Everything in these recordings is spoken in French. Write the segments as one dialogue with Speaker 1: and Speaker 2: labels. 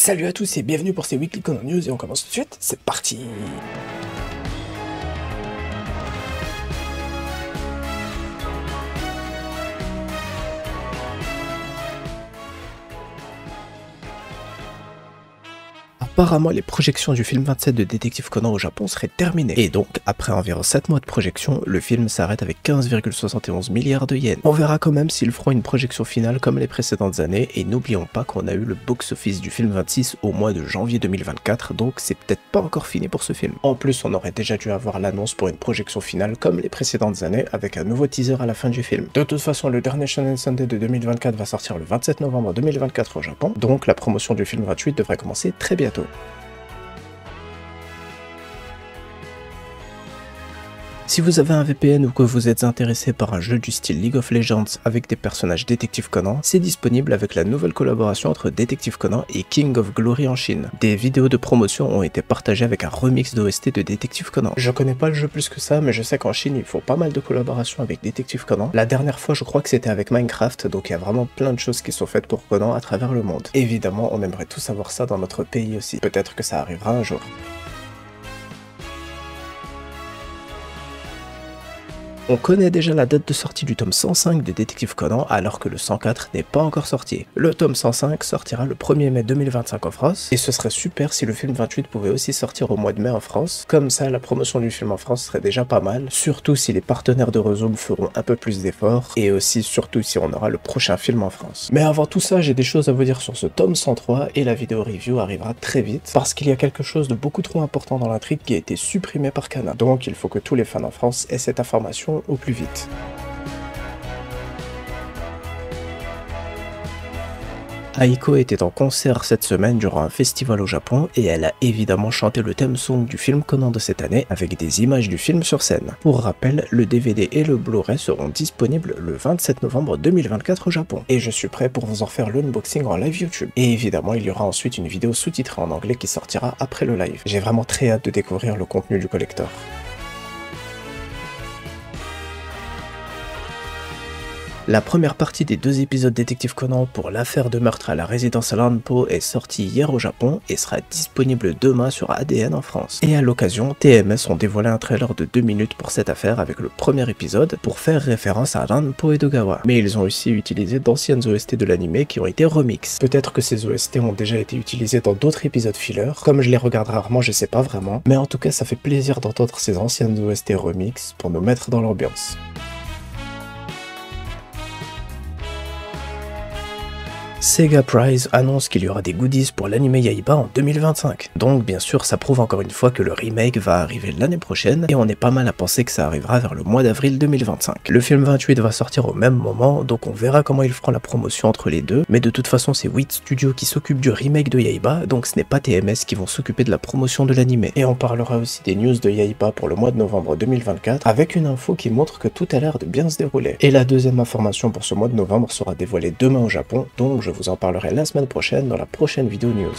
Speaker 1: Salut à tous et bienvenue pour ces Weekly Conan News et on commence tout de suite, c'est parti. Apparemment, les projections du film 27 de Détective Conan au Japon seraient terminées. Et donc, après environ 7 mois de projection, le film s'arrête avec 15,71 milliards de yens. On verra quand même s'ils feront une projection finale comme les précédentes années, et n'oublions pas qu'on a eu le box-office du film 26 au mois de janvier 2024, donc c'est peut-être pas encore fini pour ce film. En plus, on aurait déjà dû avoir l'annonce pour une projection finale comme les précédentes années, avec un nouveau teaser à la fin du film. De toute façon, le dernier Shonen Sunday de 2024 va sortir le 27 novembre 2024 au Japon, donc la promotion du film 28 devrait commencer très bientôt. Si vous avez un VPN ou que vous êtes intéressé par un jeu du style League of Legends avec des personnages Détective Conan, c'est disponible avec la nouvelle collaboration entre Détective Conan et King of Glory en Chine. Des vidéos de promotion ont été partagées avec un remix d'OST de Détective Conan. Je connais pas le jeu plus que ça, mais je sais qu'en Chine ils font pas mal de collaborations avec Détective Conan. La dernière fois je crois que c'était avec Minecraft, donc il y a vraiment plein de choses qui sont faites pour Conan à travers le monde. Évidemment on aimerait tous avoir ça dans notre pays aussi, peut-être que ça arrivera un jour. On connaît déjà la date de sortie du tome 105 de Détective Conan alors que le 104 n'est pas encore sorti. Le tome 105 sortira le 1er mai 2025 en France et ce serait super si le film 28 pouvait aussi sortir au mois de mai en France. Comme ça la promotion du film en France serait déjà pas mal, surtout si les partenaires de Resume feront un peu plus d'efforts et aussi surtout si on aura le prochain film en France. Mais avant tout ça j'ai des choses à vous dire sur ce tome 103 et la vidéo review arrivera très vite parce qu'il y a quelque chose de beaucoup trop important dans l'intrigue qui a été supprimé par Kana. Donc il faut que tous les fans en France aient cette information au plus vite. Aiko était en concert cette semaine durant un festival au Japon et elle a évidemment chanté le theme song du film Conan de cette année avec des images du film sur scène. Pour rappel, le DVD et le Blu-ray seront disponibles le 27 novembre 2024 au Japon. Et je suis prêt pour vous en faire l'unboxing en live YouTube. Et évidemment, il y aura ensuite une vidéo sous-titrée en anglais qui sortira après le live. J'ai vraiment très hâte de découvrir le contenu du collector. La première partie des 2 épisodes Détective Conan pour l'affaire de meurtre à la résidence Lanpo est sortie hier au Japon et sera disponible demain sur ADN en France. Et à l'occasion, TMS ont dévoilé un trailer de 2 minutes pour cette affaire avec le premier épisode pour faire référence à Lanpo Edogawa. Mais ils ont aussi utilisé d'anciennes OST de l'anime qui ont été remix. Peut-être que ces OST ont déjà été utilisés dans d'autres épisodes filler, comme je les regarde rarement je sais pas vraiment, mais en tout cas ça fait plaisir d'entendre ces anciennes OST remix pour nous mettre dans l'ambiance. Sega Prize annonce qu'il y aura des goodies pour l'anime Yaiba en 2025. Donc bien sûr ça prouve encore une fois que le remake va arriver l'année prochaine et on est pas mal à penser que ça arrivera vers le mois d'avril 2025. Le film 28 va sortir au même moment donc on verra comment ils feront la promotion entre les deux, mais de toute façon c'est Wit Studio qui s'occupe du remake de Yaiba donc ce n'est pas TMS qui vont s'occuper de la promotion de l'anime. Et on parlera aussi des news de Yaiba pour le mois de novembre 2024 avec une info qui montre que tout a l'air de bien se dérouler. Et la deuxième information pour ce mois de novembre sera dévoilée demain au Japon donc je vous en parlerai la semaine prochaine dans la prochaine vidéo news.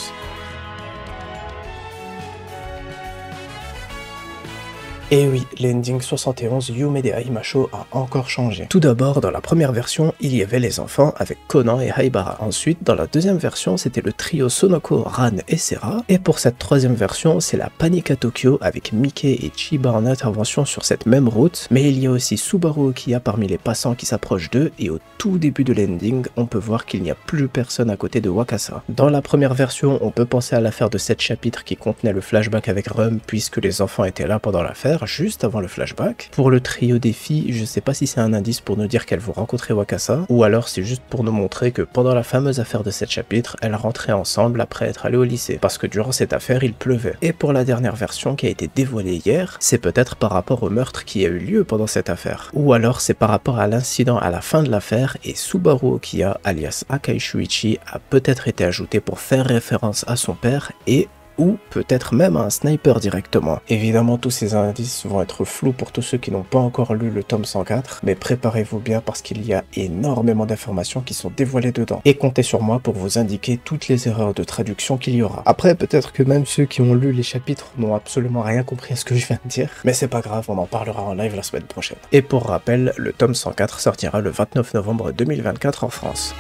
Speaker 1: Et oui, l'ending 71 Yume de Haimasho a encore changé. Tout d'abord, dans la première version, il y avait les enfants avec Conan et Haibara. Ensuite, dans la deuxième version, c'était le trio Sonoko, Ran et Sera. Et pour cette troisième version, c'est la panique à Tokyo avec Mickey et Chiba en intervention sur cette même route. Mais il y a aussi Subaru Okiya parmi les passants qui s'approchent d'eux. Et au tout début de l'ending, on peut voir qu'il n'y a plus personne à côté de Wakasa. Dans la première version, on peut penser à l'affaire de 7 chapitres qui contenait le flashback avec Rum puisque les enfants étaient là pendant l'affaire. Juste avant le flashback. Pour le trio des filles, je sais pas si c'est un indice pour nous dire qu'elles vont rencontrer Wakasa, ou alors c'est juste pour nous montrer que pendant la fameuse affaire de 7 chapitres, elles rentraient ensemble après être allées au lycée, parce que durant cette affaire, il pleuvait. Et pour la dernière version qui a été dévoilée hier, c'est peut-être par rapport au meurtre qui a eu lieu pendant cette affaire. Ou alors c'est par rapport à l'incident à la fin de l'affaire, et Subaru Okiya, alias Akai Shuichi, a peut-être été ajouté pour faire référence à son père et ou peut-être même à un sniper directement. Évidemment, tous ces indices vont être flous pour tous ceux qui n'ont pas encore lu le tome 104, mais préparez-vous bien parce qu'il y a énormément d'informations qui sont dévoilées dedans. Et comptez sur moi pour vous indiquer toutes les erreurs de traduction qu'il y aura. Après, peut-être que même ceux qui ont lu les chapitres n'ont absolument rien compris à ce que je viens de dire, mais c'est pas grave, on en parlera en live la semaine prochaine. Et pour rappel, le tome 104 sortira le 29 novembre 2024 en France.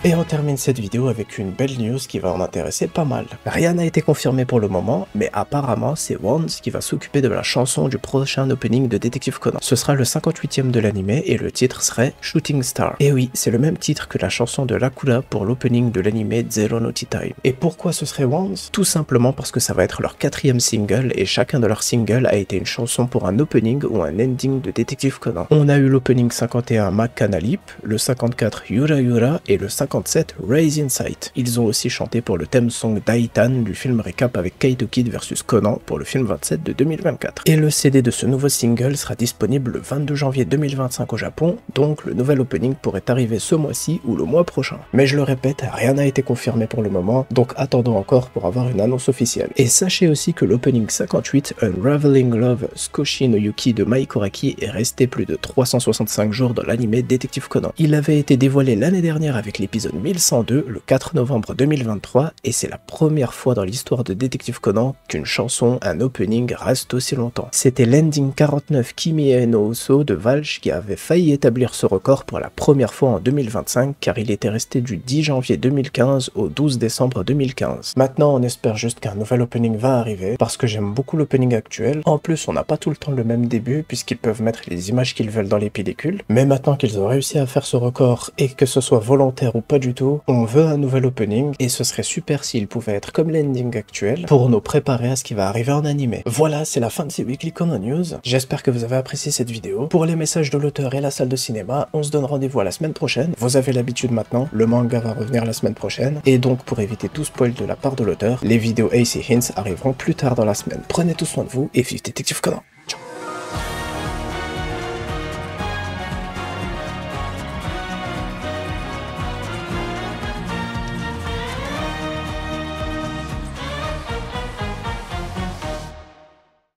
Speaker 1: Et on termine cette vidéo avec une belle news qui va en intéresser pas mal. Rien n'a été confirmé pour le moment, mais apparemment c'est Wands qui va s'occuper de la chanson du prochain opening de Détective Conan. Ce sera le 58e de l'anime et le titre serait Shooting Star. Et oui, c'est le même titre que la chanson de Lakula pour l'opening de l'anime Zero no Time. Et pourquoi ce serait Wands? Tout simplement parce que ça va être leur 4e single et chacun de leurs singles a été une chanson pour un opening ou un ending de Détective Conan. On a eu l'opening 51 Makanalip, le 54 Yura Yura et le 57 Raise Insight. Ils ont aussi chanté pour le theme song Daitan du film récap avec Kaito Kid vs Conan pour le film 27 de 2024. Et le CD de ce nouveau single sera disponible le 22 janvier 2025 au Japon, donc le nouvel opening pourrait arriver ce mois-ci ou le mois prochain. Mais je le répète, rien n'a été confirmé pour le moment, donc attendons encore pour avoir une annonce officielle. Et sachez aussi que l'opening 58 Unraveling Love Skoshi no Yuki de Mai Koraki est resté plus de 365 jours dans l'anime Détective Conan. Il avait été dévoilé l'année dernière avec l'épisode 1102 le 4 novembre 2023 et c'est la première fois dans l'histoire de Détective Conan qu'une chanson, un opening reste aussi longtemps. C'était l'ending 49 Kimi e no Uso de Valch qui avait failli établir ce record pour la première fois en 2025 car il était resté du 10 janvier 2015 au 12 décembre 2015. Maintenant on espère juste qu'un nouvel opening va arriver parce que j'aime beaucoup l'opening actuel. En plus on n'a pas tout le temps le même début puisqu'ils peuvent mettre les images qu'ils veulent dans les pellicules. Mais maintenant qu'ils ont réussi à faire ce record et que ce soit volontaire ou pas du tout, on veut un nouvel opening et ce serait super s'il pouvait être comme l'ending actuel pour nous préparer à ce qui va arriver en animé. Voilà, c'est la fin de ces Weekly Conan News. J'espère que vous avez apprécié cette vidéo. Pour les messages de l'auteur et la salle de cinéma, on se donne rendez-vous à la semaine prochaine. Vous avez l'habitude maintenant, le manga va revenir la semaine prochaine et donc pour éviter tout spoil de la part de l'auteur, les vidéos Ace et Hints arriveront plus tard dans la semaine. Prenez tout soin de vous et vive Détective Conan.